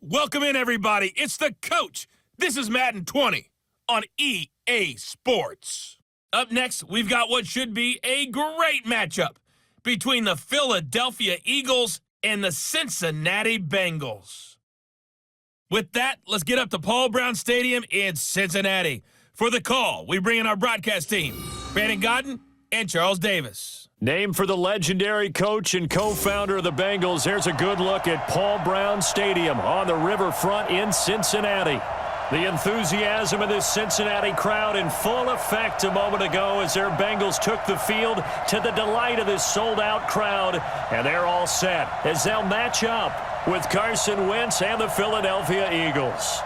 Welcome in, everybody. It's the coach. This is Madden 20 on EA Sports. Up next, we've got what should be a great matchup between the Philadelphia Eagles and the Cincinnati Bengals. With that, let's get up to Paul Brown Stadium in Cincinnati. For the call, we bring in our broadcast team, Brandon Godden and Charles Davis. Named for the legendary coach and co-founder of the Bengals, here's a good look at Paul Brown Stadium on the riverfront in Cincinnati. The enthusiasm of this Cincinnati crowd in full effect a moment ago as their Bengals took the field to the delight of this sold-out crowd. And they're all set as they'll match up with Carson Wentz and the Philadelphia Eagles.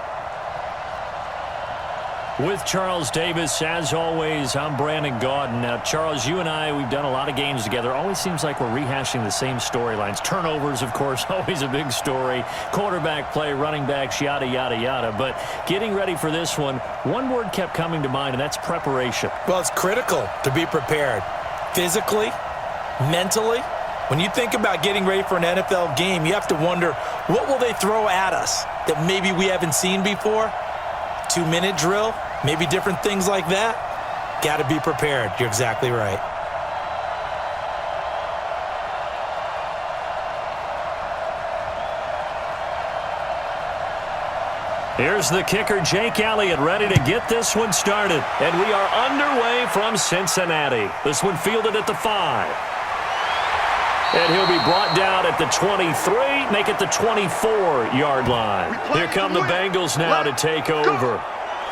With Charles Davis, as always, I'm Brandon Godden. Now, Charles, you and I, we've done a lot of games together. Always seems like we're rehashing the same storylines. Turnovers, of course, always a big story. Quarterback play, running backs, yada, yada, yada. But getting ready for this one word kept coming to mind, and that's preparation. Well, it's critical to be prepared. Physically, mentally. When you think about getting ready for an NFL game, you have to wonder, what will they throw at us that maybe we haven't seen before? 2-minute drill, maybe different things like that. Got to be prepared. You're exactly right. Here's the kicker, Jake Elliott, ready to get this one started. And we are underway from Cincinnati. This one fielded at the 5. And he'll be brought down at the 23, make it the 24-yard line. Here come the Bengals now to take over.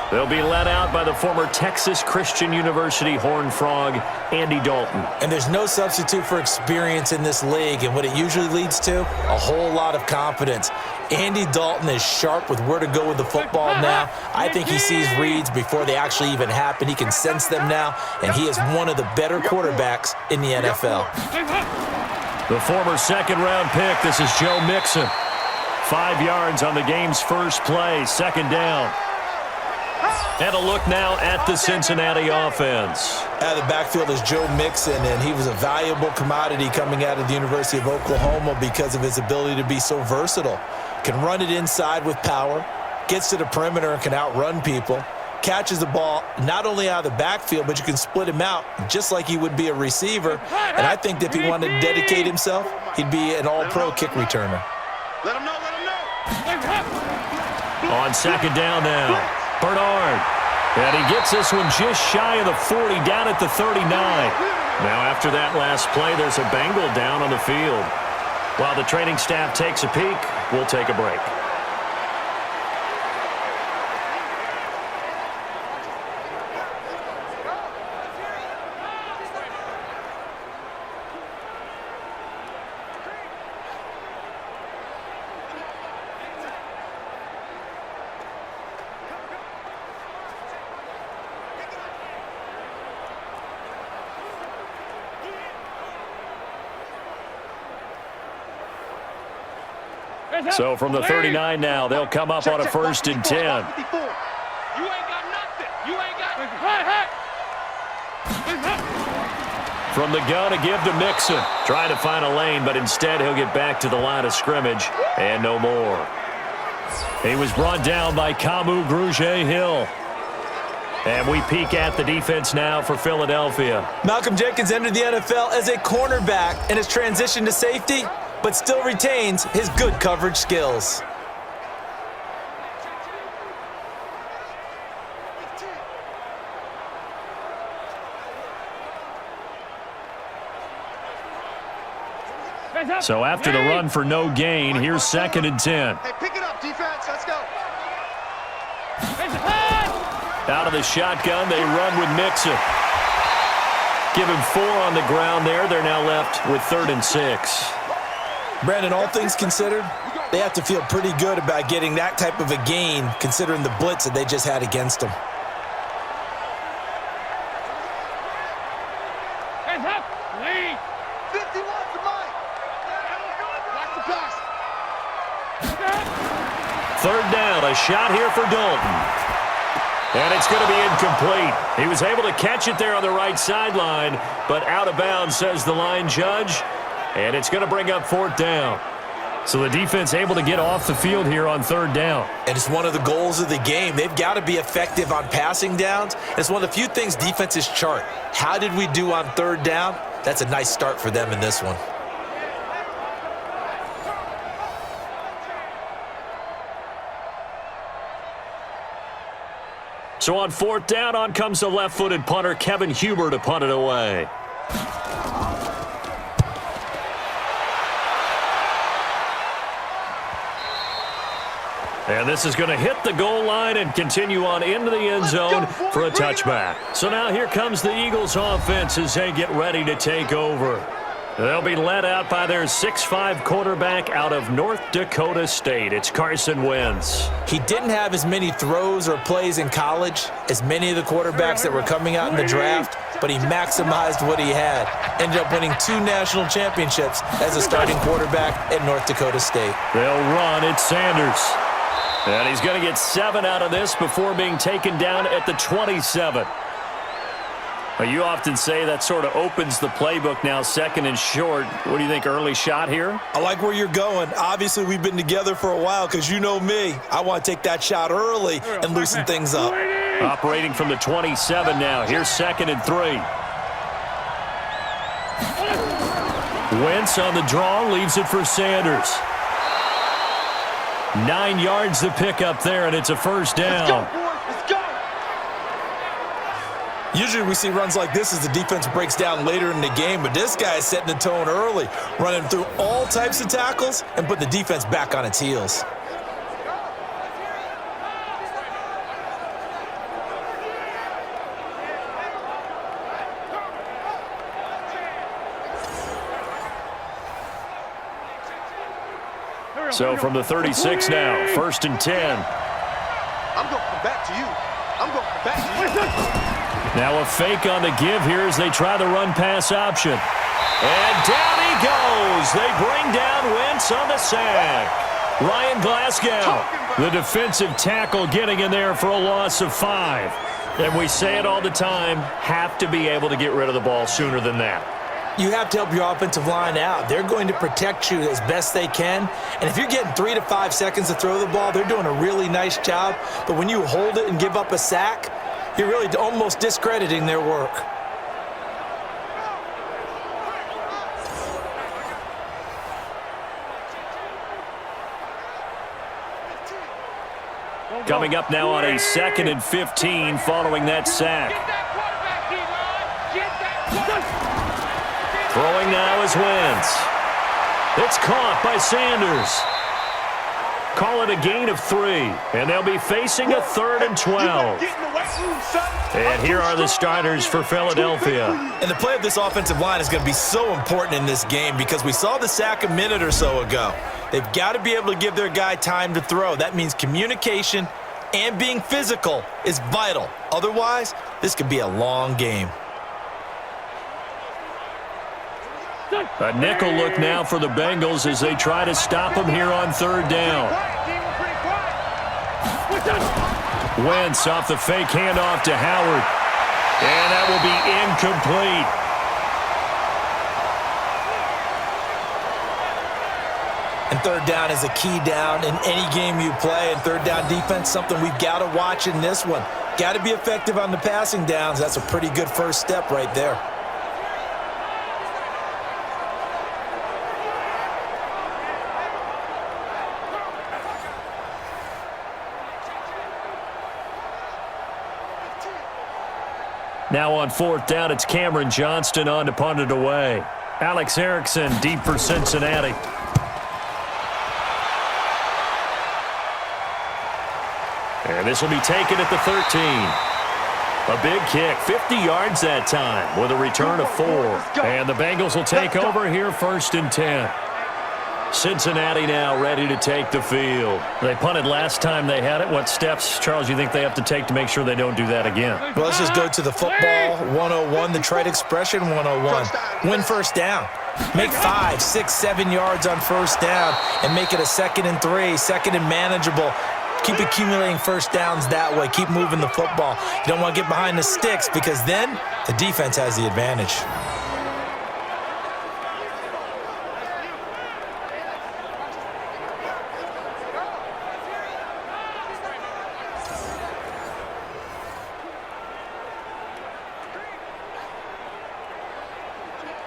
They'll be led out by the former Texas Christian University Horned Frog, Andy Dalton. And there's no substitute for experience in this league, and what it usually leads to, a whole lot of confidence. Andy Dalton is sharp with where to go with the football now. I think he sees reads before they actually even happen. He can sense them now, and he is one of the better quarterbacks in the NFL. The former second-round pick, this is Joe Mixon. 5 yards on the game's first play, second down. And a look now at the Cincinnati offense. Out of the backfield is Joe Mixon, and he was a valuable commodity coming out of the University of Oklahoma because of his ability to be so versatile. Can run it inside with power, gets to the perimeter and can outrun people, catches the ball not only out of the backfield, but you can split him out just like he would be a receiver. And I think that if he wanted to dedicate himself, he'd be an all-pro kick returner. Let him know, let him know. On second down now. Bernard, and he gets this one just shy of the 40, down at the 39. Now after that last play, there's a Bengal down on the field. While the training staff takes a peek, we'll take a break. So from the 39 now, they'll come up on a 1st and 10. You ain't got nothing. You ain't got From the gun, a give to Mixon. Trying to find a lane, but instead he'll get back to the line of scrimmage and no more. He was brought down by Kamu Grugier-Hill. And we peek at the defense now for Philadelphia. Malcolm Jenkins entered the NFL as a cornerback and has transitioned to safety, but still retains his good coverage skills. So after the run for no gain, here's 2nd and 10. Hey, pick it up, defense. Let's go. Out of the shotgun, they run with Mixon. Give him 4 on the ground there. They're now left with 3rd and 6. Brandon, all things considered, they have to feel pretty good about getting that type of a gain considering the blitz that they just had against them. Hands up. Lead. 51 to Mike. Watch the pass. 3rd down, a shot here for Dalton. And it's going to be incomplete. He was able to catch it there on the right sideline, but out of bounds, says the line judge. And it's going to bring up 4th down. So the defense able to get off the field here on third down. And it's one of the goals of the game. They've got to be effective on passing downs. It's one of the few things defenses chart. How did we do on third down? That's a nice start for them in this one. So on fourth down, on comes the left-footed punter, Kevin Huber, to punt it away. And this is going to hit the goal line and continue on into the end zone for a touchback. So now here comes the Eagles offense as they get ready to take over. They'll be led out by their 6'5" quarterback out of North Dakota State. It's Carson Wentz. He didn't have as many throws or plays in college as many of the quarterbacks that were coming out in the draft, but he maximized what he had. Ended up winning 2 national championships as a starting quarterback at North Dakota State. They'll run. It's Sanders. And he's going to get 7 out of this before being taken down at the 27. You often say that sort of opens the playbook now, second and short. What do you think, early shot here? I like where you're going. Obviously, we've been together for a while because you know me. I want to take that shot early and loosen things up. Operating from the 27 now. Here's 2nd and 3. Wentz on the draw, leaves it for Sanders. 9 yards to pick up there, and it's a first down. Let's go. Usually we see runs like this as the defense breaks down later in the game, but this guy is setting the tone early, running through all types of tackles and put the defense back on its heels. So from the 36 now, 1st and 10. I'm going to come back to you. I'm going to come back to you. Now a fake on the give here as they try the run-pass option. And down he goes. They bring down Wentz on the sack. Ryan Glasgow, the defensive tackle, getting in there for a loss of 5. And we say it all the time, have to be able to get rid of the ball sooner than that. You have to help your offensive line out. They're going to protect you as best they can. And if you're getting 3 to 5 seconds to throw the ball, they're doing a really nice job. But when you hold it and give up a sack, you're really almost discrediting their work. Coming up now on a 2nd and 15 following that sack. Throwing now is Wentz. It's caught by Sanders. Call it a gain of 3, and they'll be facing a 3rd and 12. And here are the starters for Philadelphia. And the play of this offensive line is going to be so important in this game because we saw the sack a minute or so ago. They've got to be able to give their guy time to throw. That means communication and being physical is vital. Otherwise, this could be a long game. A nickel look now for the Bengals as they try to stop him here on 3rd down. Wentz off the fake handoff to Howard. And that will be incomplete. And 3rd down is a key down in any game you play. And 3rd down defense, something we've got to watch in this one. Got to be effective on the passing downs. That's a pretty good first step right there. Now on 4th down, it's Cameron Johnston on to punt it away. Alex Erickson deep for Cincinnati. And this will be taken at the 13. A big kick, 50 yards that time with a return of 4. And the Bengals will take over here 1st and 10. Cincinnati now ready to take the field. They punted last time they had it. What steps, Charles, you think they have to take to make sure they don't do that again? Well, let's just go to the football 101, the trite expression 101. Win 1st down. Make 5, 6, 7 yards on 1st down and make it a 2nd and 3, 2nd and manageable. Keep accumulating 1st downs that way. Keep moving the football. You don't want to get behind the sticks because then the defense has the advantage.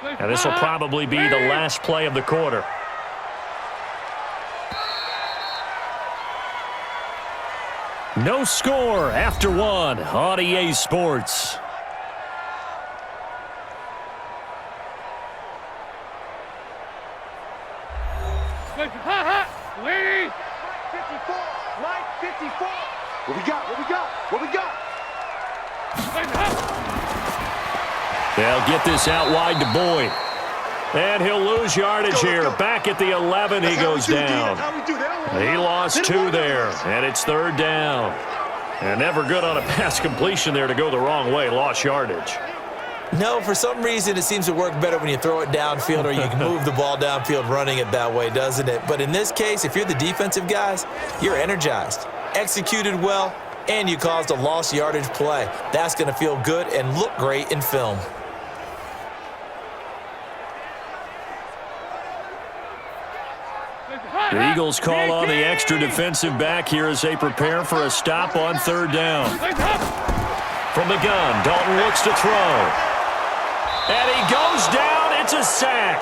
And this will probably be the last play of the quarter. No score after one on EA Sports. Lady! 54! Mike, 54! What we got? What we got? What we got? They'll get this out wide to Boyd. And he'll lose yardage here. Back at the 11, he goes down. He lost 2 there, and it's 3rd down. And never good on a pass completion there to go the wrong way. Lost yardage. No, for some reason, it seems to work better when you throw it downfield or you can move the ball downfield running it that way, doesn't it? But in this case, if you're the defensive guys, you're energized, executed well, and you caused a lost yardage play. That's going to feel good and look great in film. The Eagles call on the extra defensive back here as they prepare for a stop on 3rd down. From the gun, Dalton looks to throw. And he goes down. It's a sack.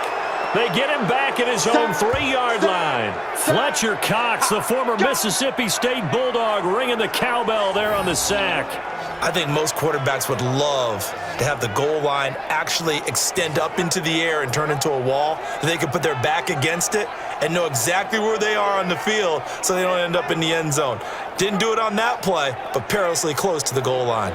They get him back at his own 3-yard line. Fletcher Cox, the former Mississippi State Bulldog, ringing the cowbell there on the sack. I think most quarterbacks would love to have the goal line actually extend up into the air and turn into a wall. They can put their back against it and know exactly where they are on the field so they don't end up in the end zone. Didn't do it on that play, but perilously close to the goal line.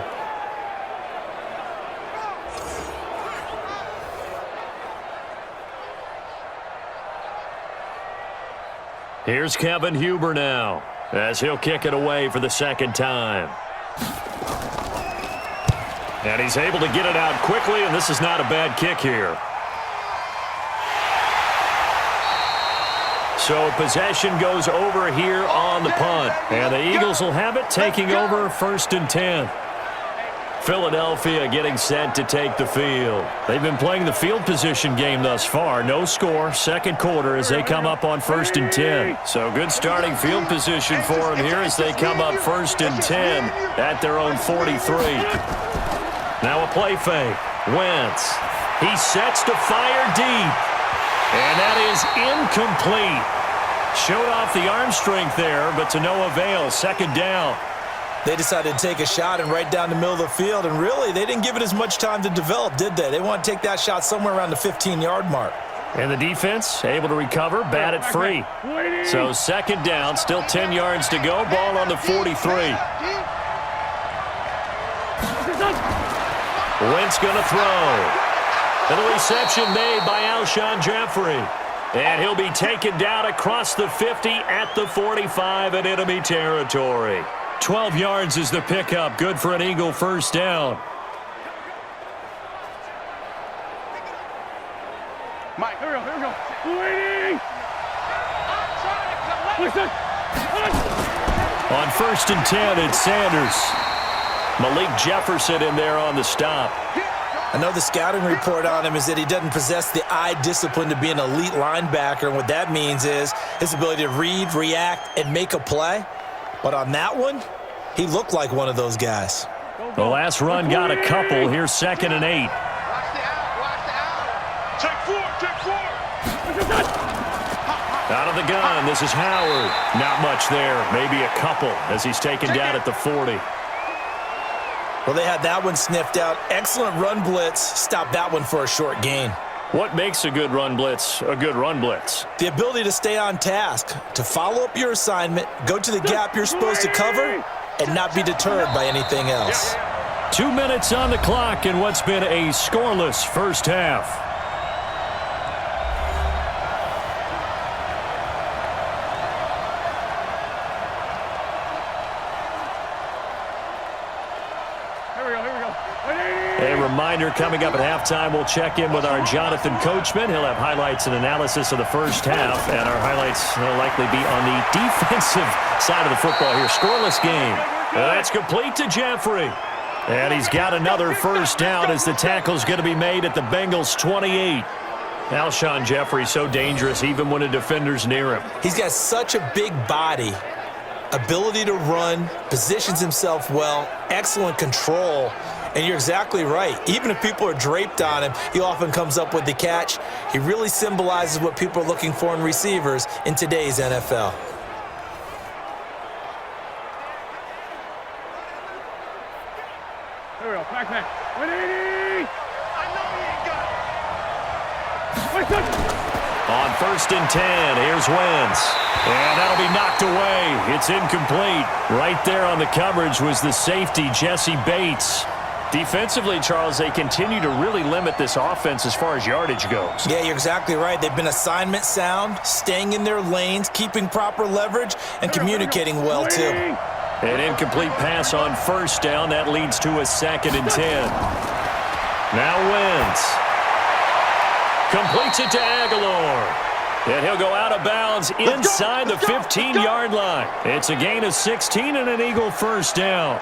Here's Kevin Huber now as he'll kick it away for the 2nd time. And he's able to get it out quickly, and this is not a bad kick here. So possession goes over here on the punt. And the Eagles will have it, taking over 1st and 10. Philadelphia getting set to take the field. They've been playing the field position game thus far. No score, 2nd quarter as they come up on 1st and 10. So good starting field position for them here as they come up 1st and 10 at their own 43. Now a play fake. Wentz. He sets to fire deep. And that is incomplete. Showed off the arm strength there, but to no avail. 2nd down. They decided to take a shot and right down the middle of the field, and really, they didn't give it as much time to develop, did they? They want to take that shot somewhere around the 15-yard mark. And the defense able to recover, bat it free. So 2nd down, still 10 yards to go, ball on the 43. Wentz going to throw. And the reception made by Alshon Jeffrey. And he'll be taken down across the 50 at the 45 in enemy territory. 12 yards is the pickup. Good for an Eagle 1st down. Mike, here we go, Waiting! On 1st and 10, it's Sanders. Malik Jefferson in there on the stop. I know the scouting report on him is that he doesn't possess the eye discipline to be an elite linebacker. And what that means is his ability to read, react, and make a play. But on that one, he looked like one of those guys. The last run got a couple. Here's 2nd and 8. Out of the gun, this is Howard. Not much there, maybe a couple as he's taken down at the 40. Well, they had that one sniffed out. Excellent run blitz. Stopped that one for a short gain. What makes a good run blitz a good run blitz? The ability to stay on task, to follow up your assignment, go to the gap you're supposed to cover, and not be deterred by anything else. 2 minutes on the clock in what's been a scoreless 1st half. A reminder, coming up at halftime, we'll check in with our Jonathan Coachman. He'll have highlights and analysis of the 1st half, and our highlights will likely be on the defensive side of the football here. Scoreless game. That's complete to Jeffrey. And he's got another 1st down as the tackle's going to be made at the Bengals 28. Alshon Jeffrey so dangerous even when a defender's near him. He's got such a big body, ability to run, positions himself well, excellent control. And you're exactly right. Even if people are draped on him, he often comes up with the catch. He really symbolizes what people are looking for in receivers in today's NFL. Here we go. Back. 180. I know he ain't got it. On 1st and 10, here's Wentz. And that'll be knocked away. It's incomplete. Right there on the coverage was the safety, Jesse Bates. Defensively, Charles, they continue to really limit this offense as far as yardage goes. Yeah, you're exactly right. They've been assignment sound, staying in their lanes, keeping proper leverage, and communicating well, too. An incomplete pass on 1st down. That leads to a 2nd and 10. Now Wentz. Completes it to Aguilar. And he'll go out of bounds inside the 15-yard line. It's a gain of 16 and an Eagle 1st down.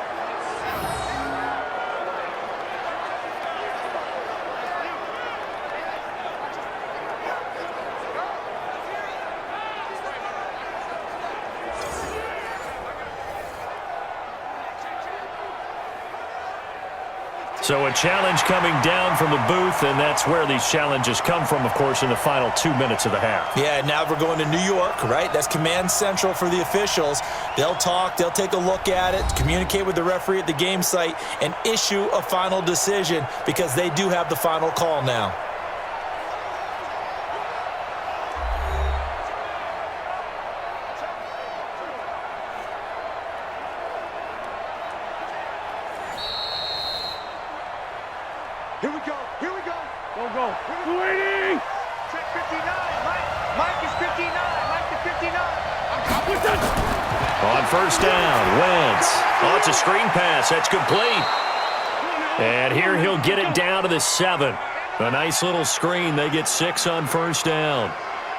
So a challenge coming down from the booth, and that's where these challenges come from, of course, in the final 2 minutes of the half. Yeah, now we're going to New York, right? That's command central for the officials. They'll talk, they'll take a look at it, communicate with the referee at the game site, and issue a final decision because they do have the final call now. Here we go. Go. 280. Check 59. Mike is 59. Mike is 59. On 1st down, Wentz. Oh, it's a screen pass. That's complete. And here he'll get it down to the 7. A nice little screen. They get 6 on 1st down.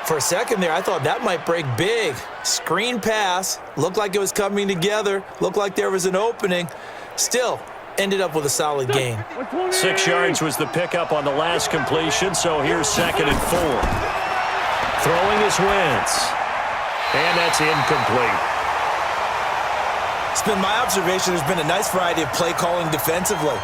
For a second there, I thought that might break big. Screen pass. Looked like it was coming together. Looked like there was an opening. Still, ended up with a solid gain. 6 yards was the pickup on the last completion, so here's 2nd and 4. Throwing is Wentz. And that's incomplete. It's been my observation there's been a nice variety of play calling defensively.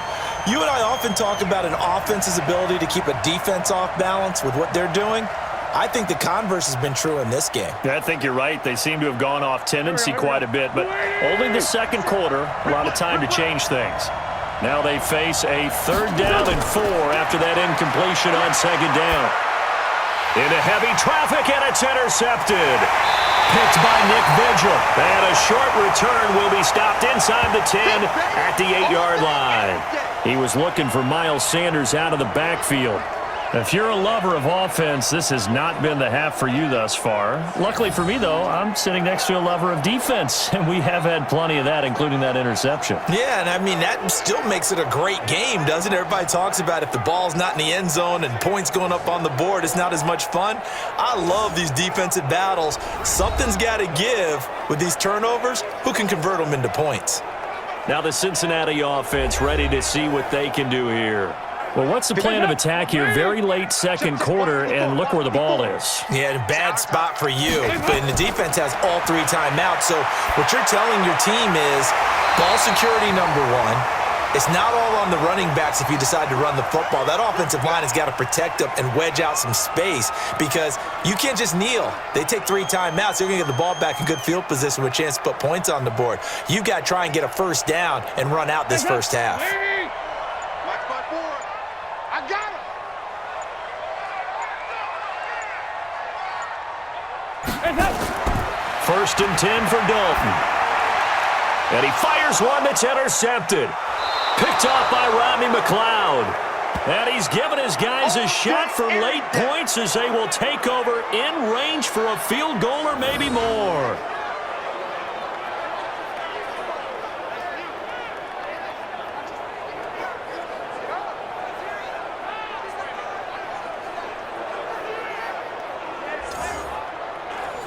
You and I often talk about an offense's ability to keep a defense off balance with what they're doing. I think the converse has been true in this game. Yeah, I think you're right. They seem to have gone off tendency quite a bit, but only the 2nd quarter, a lot of time to change things. Now they face a 3rd down and 4 after that incompletion on 2nd down. Into heavy traffic, and it's intercepted. Picked by Nick Vigil. And a short return will be stopped inside the 10 at the 8-yard line. He was looking for Miles Sanders out of the backfield. If you're a lover of offense, this has not been the half for you thus far. Luckily for me, though, I'm sitting next to a lover of defense, and we have had plenty of that, including that interception. Yeah, and I mean, that still makes it a great game, doesn't it? Everybody talks about if the ball's not in the end zone and points going up on the board, it's not as much fun. I love these defensive battles. Something's got to give with these turnovers. Who can convert them into points? Now the Cincinnati offense ready to see what they can do here. Well, what's the plan of attack here? Very late 2nd quarter, and look where the ball is. Yeah, a bad spot for you. But the defense has all 3 timeouts. So what you're telling your team is ball security number 1. It's not all on the running backs if you decide to run the football. That offensive line has got to protect them and wedge out some space because you can't just kneel. They take 3 timeouts. They're going to get the ball back in good field position with a chance to put points on the board. You got to try and get a 1st down and run out this first half. Watch my board. I got him. 1st and 10 for Dalton. And he fires one that's intercepted. Picked off by Rodney McLeod. And he's given his guys a shot for late points as they will take over in range for a field goal or maybe more.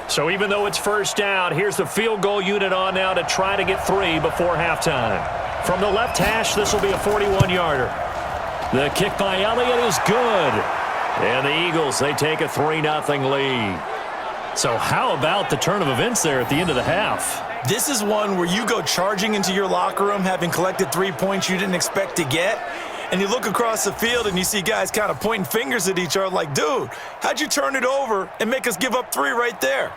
So even though it's 1st down, here's the field goal unit on now to try to get 3 before halftime. From the left hash, this will be a 41-yarder. The kick by Elliott is good. And the Eagles, they take a 3-0 lead. So how about the turn of events there at the end of the half? This is one where you go charging into your locker room having collected 3 points you didn't expect to get, and you look across the field and you see guys kind of pointing fingers at each other like, dude, how'd you turn it over and make us give up 3 right there?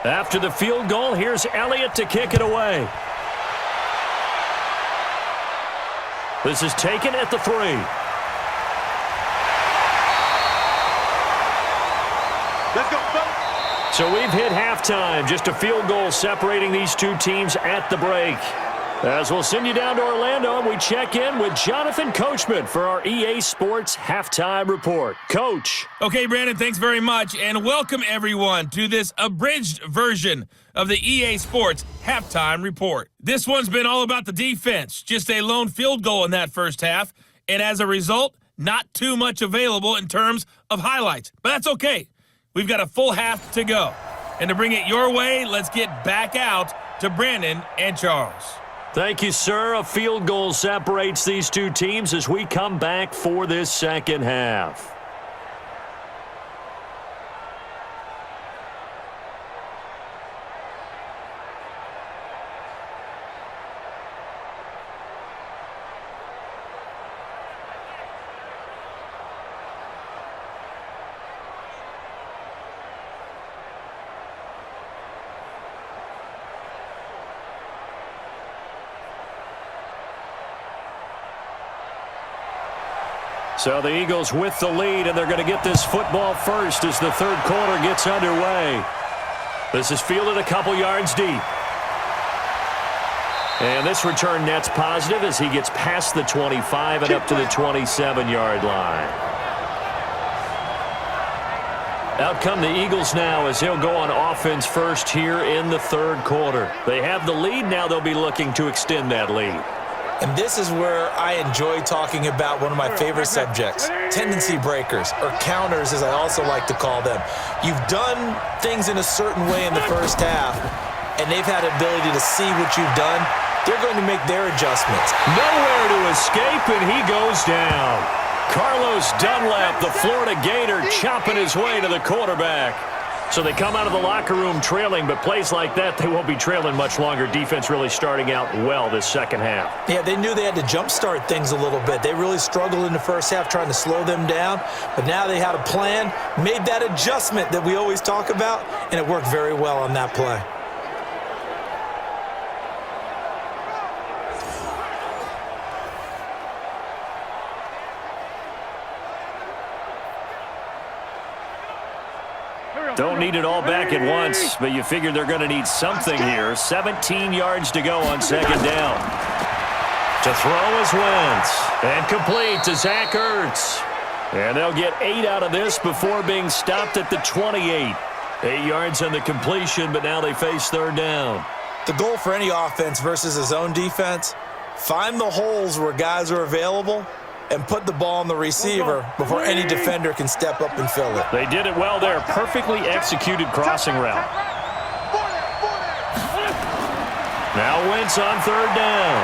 After the field goal, here's Elliott to kick it away. This is taken at the 3. Let's go, folks. So we've hit halftime. Just a field goal separating these two teams at the break. As we'll send you down to Orlando, and we check in with Jonathan Coachman for our EA Sports Halftime Report. Coach. Okay, Brandon, thanks very much, and welcome everyone to this abridged version of the EA Sports Halftime Report. This one's been all about the defense, just a lone field goal in that first half, and as a result, not too much available in terms of highlights. But that's okay. We've got a full half to go. And to bring it your way, let's get back out to Brandon and Charles. Thank you, sir. A field goal separates these two teams as we come back for this second half. So the Eagles with the lead, and they're going to get this football first as the third quarter gets underway. This is fielded a couple yards deep. And this return net's positive as he gets past the 25 and up to the 27-yard line. Out come the Eagles now as they'll go on offense first here in the third quarter. They have the lead. Now they'll be looking to extend that lead. And this is where I enjoy talking about one of my favorite subjects, tendency breakers, or counters as I also like to call them. You've done things in a certain way in the first half, and they've had ability to see what you've done. They're going to make their adjustments. Nowhere to escape, and he goes down. Carlos Dunlap, the Florida Gator, chopping his way to the quarterback. So they come out of the locker room trailing, but plays like that, they won't be trailing much longer. Defense really starting out well this second half. Yeah, they knew they had to jumpstart things a little bit. They really struggled in the first half trying to slow them down, but now they had a plan, made that adjustment that we always talk about, and it worked very well on that play. Don't need it all back at once, but you figure they're going to need something here. 17 yards to go on second down. To throw is Wentz. And complete to Zach Ertz. And they'll get 8 out of this before being stopped at the 28. 8 yards on the completion, but now they face third down. The goal for any offense versus a zone defense, find the holes where guys are available and put the ball on the receiver before any defender can step up and fill it. They did it well there. Perfectly executed crossing route. Now Wentz on third down.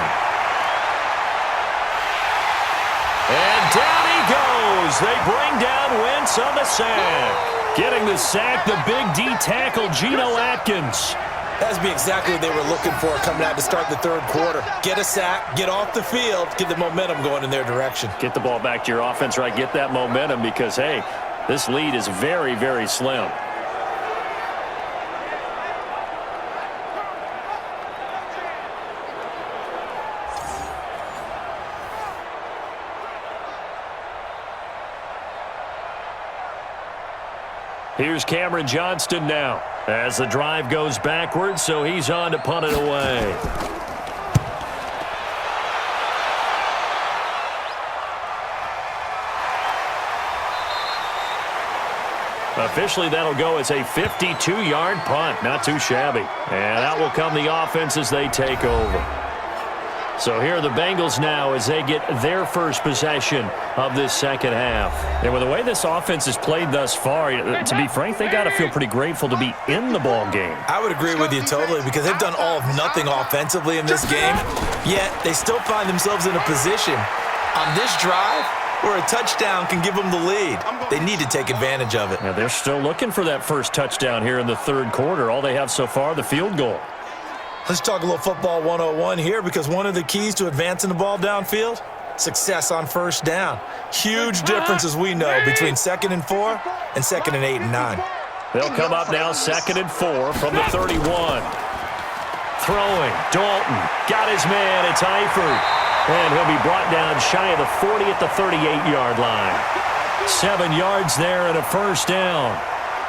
And down he goes. They bring down Wentz on the sack. Getting the sack, the big D tackle, Geno Atkins. That would be exactly what they were looking for coming out to start the third quarter. Get a sack, get off the field, get the momentum going in their direction. Get the ball back to your offense, right? Get that momentum because, hey, this lead is very, very slim. Here's Cameron Johnston now as the drive goes backwards, so he's on to punt it away. Officially, that'll go as a 52-yard punt. Not too shabby. And out will come the offense as they take over. So here are the Bengals now as they get their first possession of this second half. And with the way this offense has played thus far, to be frank, they got to feel pretty grateful to be in the ball game. I would agree with you totally because they've done all of nothing offensively in this game, yet they still find themselves in a position on this drive where a touchdown can give them the lead. They need to take advantage of it. Yeah, they're still looking for that first touchdown here in the third quarter. All they have so far, the field goal. Let's talk a little football 101 here because one of the keys to advancing the ball downfield, success on first down. Huge difference, as we know, between 2nd and 4 and 2nd and 8 and 9. They'll come up now 2nd and 4 from the 31. Throwing, Dalton, got his man, it's Eifert. And he'll be brought down shy of the 40 at the 38-yard line. 7 yards there and a first down.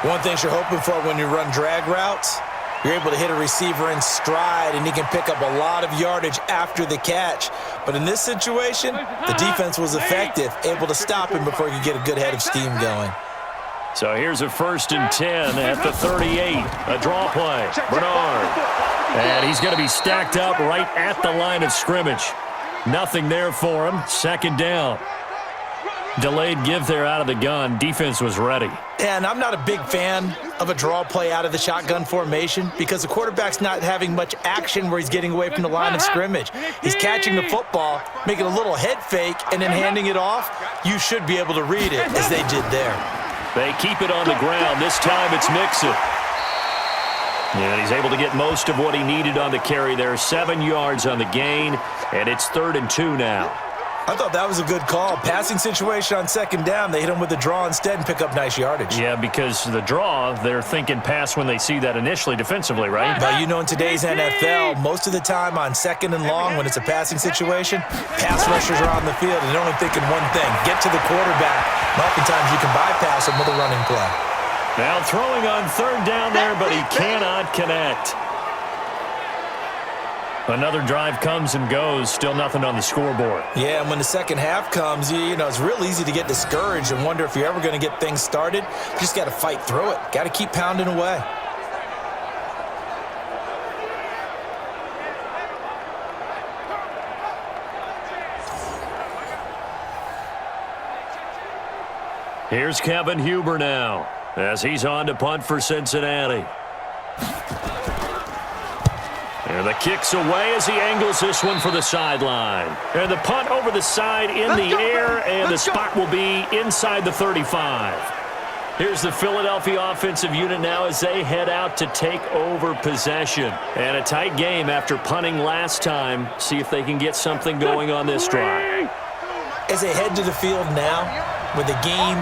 One thing you're hoping for when you run drag routes, you're able to hit a receiver in stride, and he can pick up a lot of yardage after the catch. But in this situation, the defense was effective, able to stop him before he could get a good head of steam going. So here's a 1st and 10 at the 38. A draw play. Bernard. And he's going to be stacked up right at the line of scrimmage. Nothing there for him. 2nd down. Delayed give there out of the gun. Defense was ready. And I'm not a big fan of a draw play out of the shotgun formation because the quarterback's not having much action where he's getting away from the line of scrimmage. He's catching the football, making a little head fake, and then handing it off. You should be able to read it as they did there. They keep it on the ground. This time it's Mixon. And he's able to get most of what he needed on the carry there. 7 yards on the gain, and it's 3rd and 2 now. I thought that was a good call. Passing situation on 2nd down. They hit him with the draw instead and pick up nice yardage. Yeah, because the draw, they're thinking pass when they see that initially defensively, right? But you know, in today's NFL, most of the time on 2nd and long, when it's a passing situation, pass rushers are on the field and they're only thinking one thing, get to the quarterback. And oftentimes you can bypass him with a running play. Now throwing on 3rd down there, but he cannot connect. Another drive comes and goes, still nothing on the scoreboard. Yeah, and when the second half comes, you know, it's real easy to get discouraged and wonder if you're ever going to get things started. You just got to fight through it. Got to keep pounding away. Here's Kevin Huber now as he's on to punt for Cincinnati. And the kick's away as he angles this one for the sideline. And the punt over the side in the air, and the spot will be inside the 35. Here's the Philadelphia offensive unit now as they head out to take over possession. And a tight game after punting last time. See if they can get something going on this drive. As they head to the field now, with the game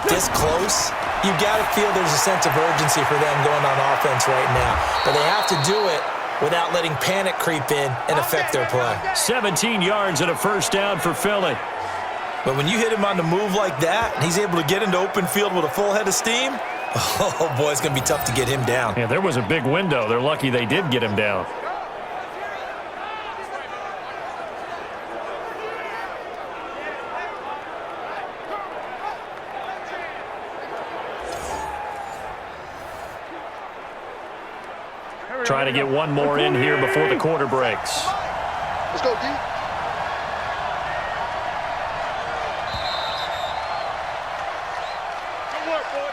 this close, you got to feel there's a sense of urgency for them going on offense right now. But they have to do it without letting panic creep in and affect their play. 17 yards and a first down for Philly. But when you hit him on the move like that, and he's able to get into open field with a full head of steam, oh, boy, it's going to be tough to get him down. Yeah, there was a big window. They're lucky they did get him down. Trying to get one more in here before the quarter breaks. Let's go, D.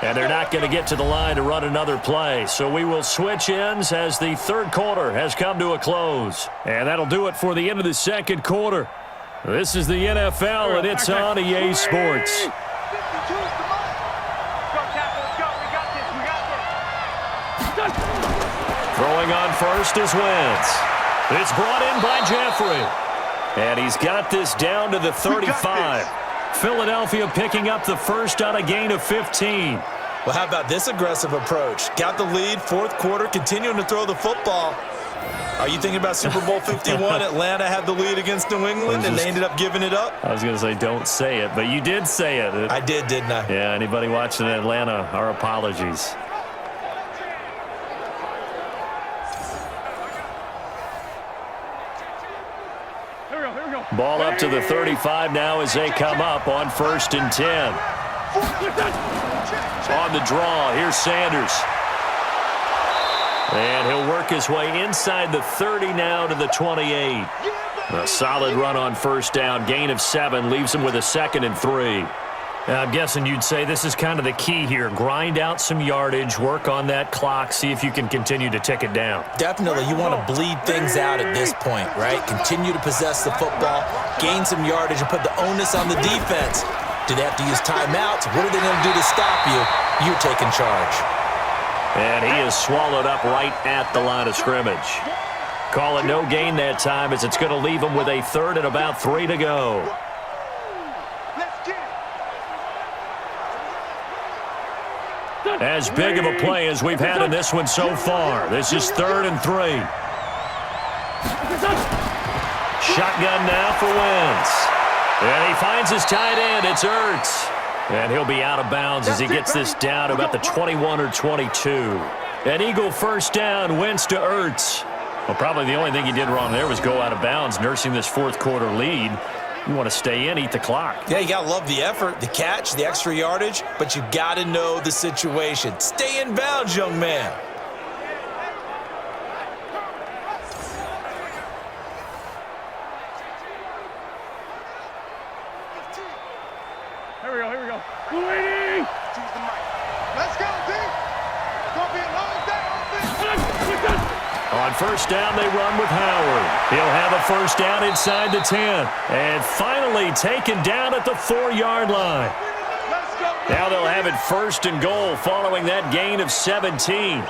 And they're not going to get to the line to run another play. So we will switch ends as the third quarter has come to a close. And that'll do it for the end of the second quarter. This is the NFL, and it's on EA Sports. Throwing on first is Wentz. It's brought in by Jeffrey. And he's got this down to the 35. Philadelphia picking up the first on a gain of 15. Well, how about this aggressive approach? Got the lead, fourth quarter, continuing to throw the football. Are you thinking about Super Bowl 51? Atlanta had the lead against New England, and they ended up giving it up? I was going to say don't say it, but you did say it. I did, didn't I? Yeah, anybody watching Atlanta, our apologies. Ball up to the 35 now as they come up on 1st and 10. On the draw, here's Sanders. And he'll work his way inside the 30 now to the 28. A solid run on first down. Gain of 7 leaves him with a 2nd and 3. I'm guessing you'd say this is kind of the key here. Grind out some yardage, work on that clock, see if you can continue to tick it down. Definitely. You want to bleed things out at this point, right? Continue to possess the football, gain some yardage, and put the onus on the defense. Do they have to use timeouts? What are they going to do to stop you? You're taking charge. And he is swallowed up right at the line of scrimmage. Call it no gain that time as it's going to leave him with a 3rd and about 3 to go. As big of a play as we've had in this one so far. This is 3rd and 3. Shotgun now for Wentz. And he finds his tight end. It's Ertz. And he'll be out of bounds as he gets this down to about the 21 or 22. An Eagle first down, Wentz to Ertz. Well, probably the only thing he did wrong there was go out of bounds, nursing this 4th quarter lead. You want to stay in, eat the clock. Yeah, you got to love the effort, the catch, the extra yardage, but you got to know the situation. Stay in bounds, young man. Here we go. Waiting! Let's go, D! It's going to be a long day on this. On first down, they run with Howard. He'll have a first down inside the 10. And finally taken down at the 4-yard line. Now they'll have it 1st and goal following that gain of 17.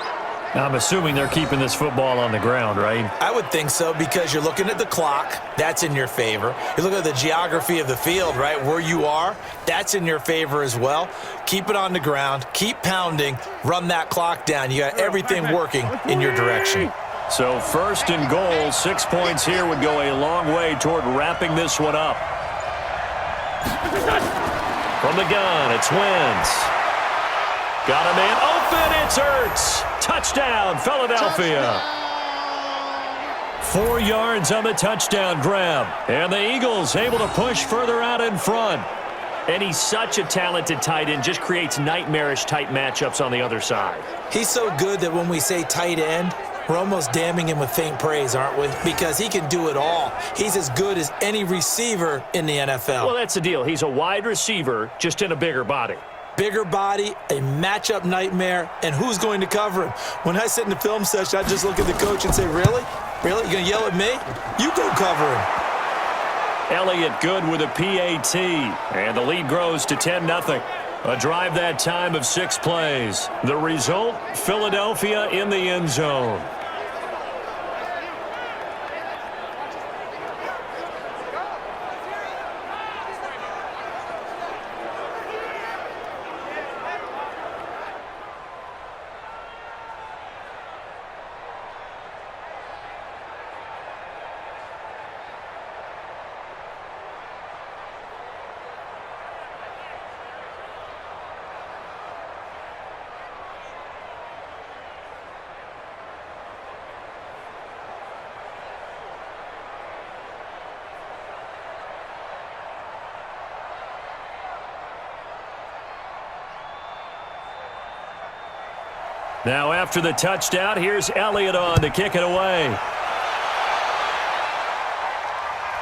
I'm assuming they're keeping this football on the ground, right? I would think so because you're looking at the clock. That's in your favor. You look at the geography of the field, right, where you are. That's in your favor as well. Keep it on the ground. Keep pounding. Run that clock down. You got everything working in your direction. So 1st and goal, 6 points here would go a long way toward wrapping this one up. From the gun, it's Wentz. Got a man open, it's Ertz. Touchdown, Philadelphia. 4 yards on the touchdown grab. And the Eagles able to push further out in front. And he's such a talented tight end, just creates nightmarish-type matchups on the other side. He's so good that when we say tight end, we're almost damning him with faint praise, aren't we? Because he can do it all. He's as good as any receiver in the NFL. Well, that's the deal. He's a wide receiver, just in a bigger body. Bigger body, a matchup nightmare, and who's going to cover him? When I sit in the film session, I just look at the coach and say, really? Really? You going to yell at me? You go cover him. Elliott good with a PAT, and the lead grows to 10-0. A drive that time of 6 plays. The result, Philadelphia in the end zone. Now after the touchdown, here's Elliott on to kick it away.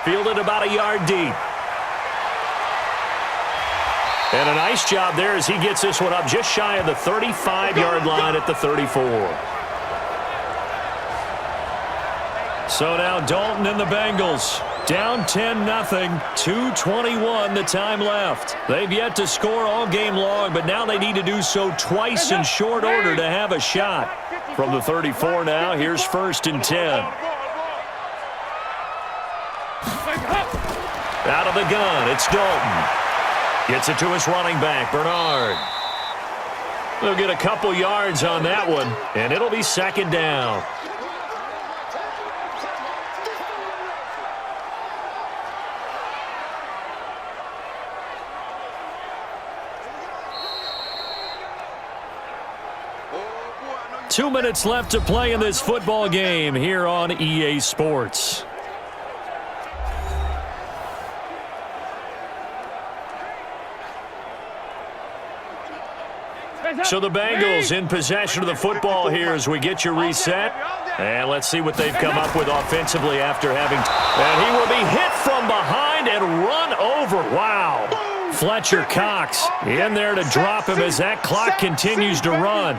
Fielded about a yard deep. And a nice job there as he gets this one up just shy of the 35-yard line at the 34. So now Dalton and the Bengals down 10-0, 2:21 the time left. They've yet to score all game long, but now they need to do so twice in short order to have a shot. From the 34 now, here's 1st and 10. Out of the gun, it's Dalton. Gets it to his running back, Bernard. They'll get a couple yards on that one, and it'll be 2nd down. Two minutes left to play in this football game here on EA Sports. So the Bengals in possession of the football here as we get you reset. And let's see what they've come up with offensively after having... And he will be hit from behind and run over. Wow. Fletcher Cox in there to drop him as that clock continues to run.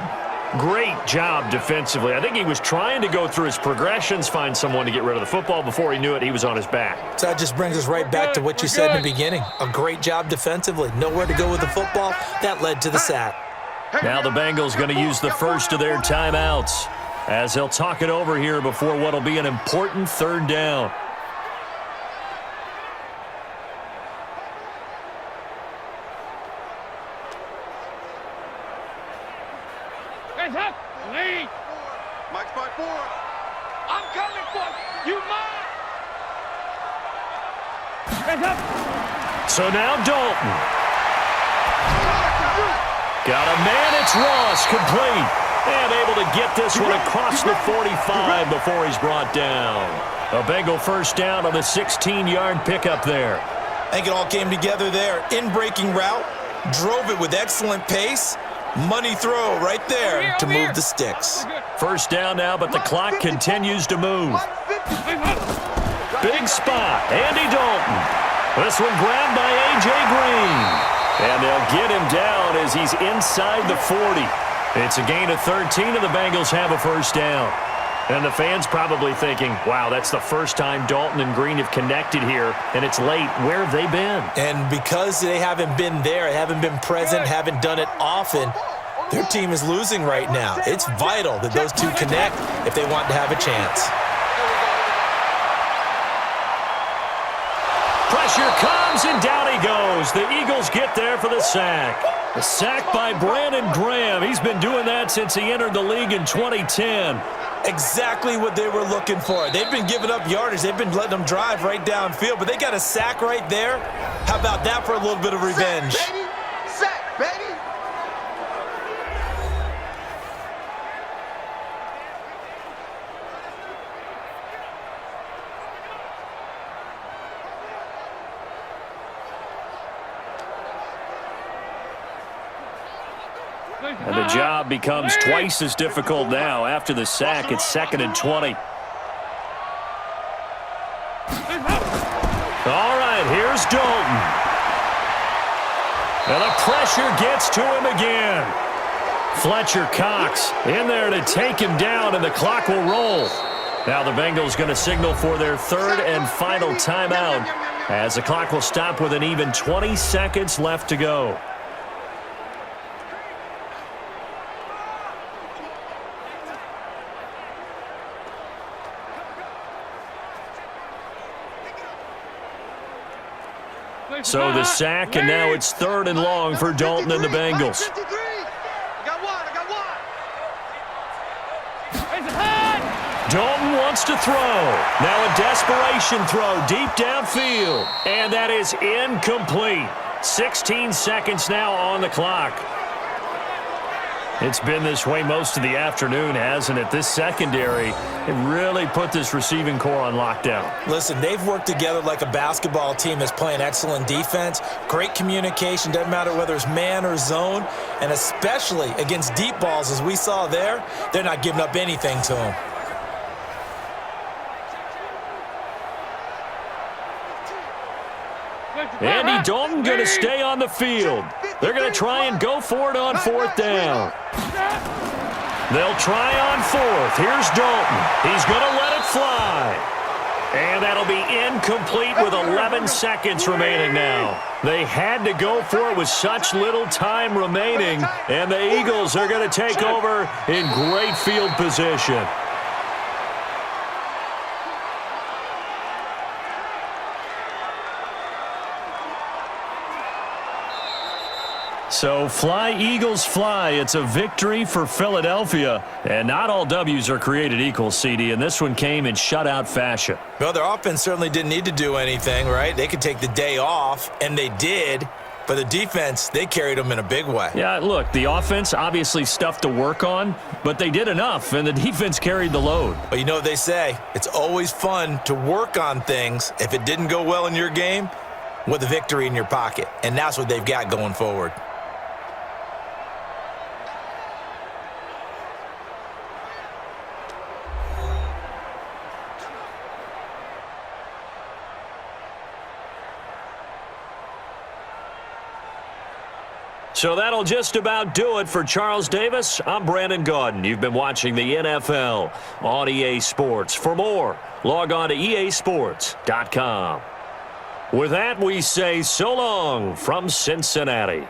Great job defensively. I think he was trying to go through his progressions, find someone to get rid of the football. Before he knew it, he was on his back. So that just brings us right back to what you said in the beginning. A great job defensively. Nowhere to go with the football. That led to the sack. Now the Bengals going to use the first of their timeouts as they'll talk it over here before what will be an important third down. Hands up! Lead! Mike's by 4. I'm coming for you, Mike! Hands up! So now Dalton. Got a man, it's Ross, complete. And able to get this one across the 45 before he's brought down. A Bengal first down on the 16-yard pickup there. I think it all came together there. In-breaking route, drove it with excellent pace. Money throw right there to move the sticks. First down now, but the clock continues to move. Big spot, Andy Dalton. This one grabbed by A.J. Green. And they'll get him down as he's inside the 40. It's a gain of 13, and the Bengals have a first down. And the fans probably thinking, wow, that's the first time Dalton and Green have connected here, and it's late. Where have they been? And because they haven't been there, haven't been present, haven't done it often, their team is losing right now. It's vital that those two connect if they want to have a chance. Pressure comes, and down he goes. The Eagles get there for the sack. The sack by Brandon Graham. He's been doing that since he entered the league in 2010. Exactly what they were looking for. They've been giving up yardage. They've been letting them drive right downfield, but they got a sack right there. How about that for a little bit of revenge? Sack, baby! Sack, baby! And the job becomes twice as difficult now. After the sack, it's 2nd and 20. All right, here's Dalton. And the pressure gets to him again. Fletcher Cox in there to take him down, and the clock will roll. Now the Bengals going to signal for their third and final timeout as the clock will stop with an even 20 seconds left to go. So the sack, and now it's 3rd and long for Dalton and the Bengals. Dalton wants to throw. Now a desperation throw deep downfield. And that is incomplete. 16 seconds now on the clock. It's been this way most of the afternoon, hasn't it? This secondary, it really put this receiving core on lockdown. Listen, they've worked together like a basketball team that's playing excellent defense, great communication, doesn't matter whether it's man or zone, and especially against deep balls, as we saw there, they're not giving up anything to them. Andy Dalton going to stay on the field. They're going to try and go for it on 4th down. They'll try on 4th. Here's Dalton. He's going to let it fly. And that'll be incomplete with 11 seconds remaining now. They had to go for it with such little time remaining, and the Eagles are going to take over in great field position. So fly, Eagles, fly. It's a victory for Philadelphia. And not all W's are created equal, CD, and this one came in shutout fashion. Well, their offense certainly didn't need to do anything, right? They could take the day off, and they did. But the defense, they carried them in a big way. Yeah, look, the offense, obviously stuff to work on, but they did enough, and the defense carried the load. But you know what they say? It's always fun to work on things. If it didn't go well in your game, with a victory in your pocket. And that's what they've got going forward. So that'll just about do it for Charles Davis. I'm Brandon Gaudin. You've been watching the NFL on EA Sports. For more, log on to easports.com. With that, we say so long from Cincinnati.